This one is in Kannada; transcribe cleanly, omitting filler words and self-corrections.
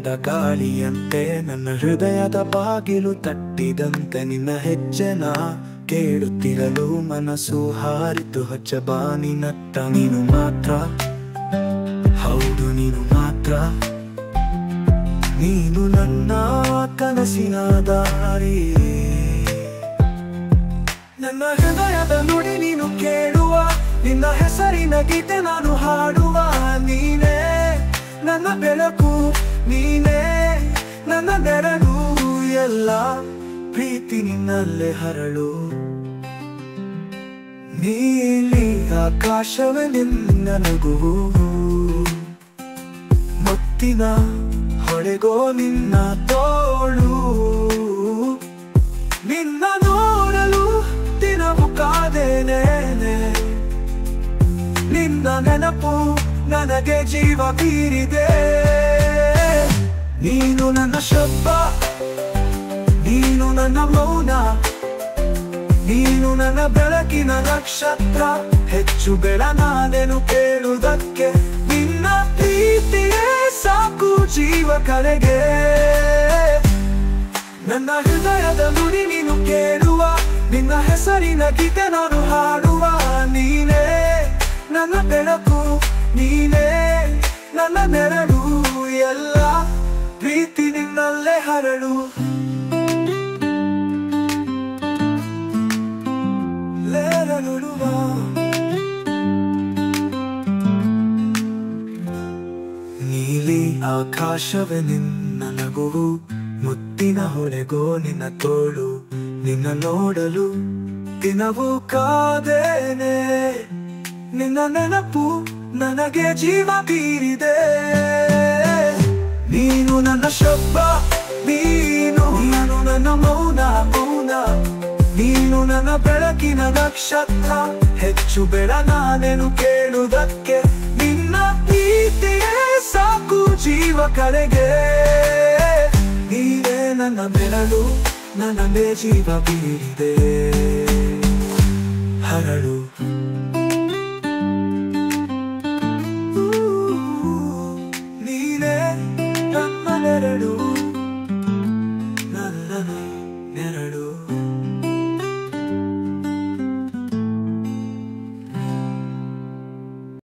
ಹೃದಯದ ಗಾಳಿಯಂತೆ ನನ್ನ ಹೃದಯದ ಬಾಗಿಲು ತಟ್ಟಿದಂತೆ ನಿನ್ನ ಹೆಜ್ಜೆನ ಕೇಳುತ್ತಿರಲು ಮನಸ್ಸು ಹಾರಿತು ಹಚ್ಚಬಾನಿನತ್ತ ನೀನು ಮಾತ್ರ, ಹೌದು ನೀನು ಮಾತ್ರ, ನೀನು ನನ್ನ ಕನಸಿನ ದಾರಿ. ನನ್ನ ಹೃದಯದ ನುಡಿ ನೀನು ಕೇಳುವ, ನಿನ್ನ ಹೆಸರಿನ ಗೀತೆ ನಾನು ಹಾಡುವ. ನೀನೇ ನನ್ನ ಬೆಳಕು, ನೀನೇ ನನ್ನ ನೆರಳು, ಎಲ್ಲ ಪ್ರೀತಿ ನಿನ್ನಲ್ಲೇ ಹರಳು. ನೀಲಿ ಆಕಾಶವೇ ನಿನ್ನ ನಗುವು, ಮುತ್ತಿನ ಹೊಳೆಗೋ ನಿನ್ನ ತೋಳು. ನಿನ್ನ ನೋಡಲು ದಿನವು ಕಾದೇನೆ, ನಿನ್ನ ನೆನಪು ನನಗೆ ಜೀವ ಬೀರಿದೆ. ನೀನು ನನ್ನ ಶಬ್ದ, ನೀನು ನನ್ನ ಮೌನ, ನೀನು ನನ್ನ ಬೆಳಕಿನ ನಕ್ಷತ್ರ. ಹೆಚ್ಚು ಬೆಳನಾದೆನು ಕೇಳುವುದಕ್ಕೆ, ನಿನ್ನ ಪ್ರೀತಿಯೇ ಸಾಕು ಜೀವ ಕರೆಗೆ. ನನ್ನ ಹೃದಯದ ನುಡಿ ನೀನು ಕೇಳುವ, ನಿನ್ನ ಹೆಸರಿನ ಗೀತೆ ನಾನು ಹಾಡುವ. ನೀನೇ ನನ್ನ ಬೆಳಕು, ನೀನೇ ನನ್ನ ನೆರಳು, ಎಲ್ಲ ಪ್ರೀತಿ ನಿನ್ನಲ್ಲೇ ಹರಳು. ನೀಲಿ ಆಕಾಶವೇ ನಿನ್ನ ನಗುವು, ಮುತ್ತಿನ ಹೊಳೆಗೋ ನಿನ್ನ ತೋಳು. ನಿನ್ನ ನೋಡಲು ದಿನವೂ ಕಾದೇನೆ, ನಿನ್ನ ನೆನಪು ನನಗೆ ಜೀವ ಬೀರಿದೆ. ನೀನು ನನ್ನ ಶಬ್ದ, ನೀನು ನನ್ನ ಮೌನ, ನೀನು ನನ್ನ ಬೆಳಕಿನ ನಕ್ಷತ್ರ. ಹೆಚ್ಚು ಬೆಳನಾದೆನು ಕೇಳುವುದಕ್ಕೆ, ನಿನ್ನ ಪ್ರೀತಿಯೇ ಸಾಕು ಜೀವ ಕರೆಗೆ. ನೀನೇ ನನ್ನ ಬೆರಳು, ನನ್ನಲ್ಲೇ ಜೀವ ಬೀರಿದೆ ಹರಳು.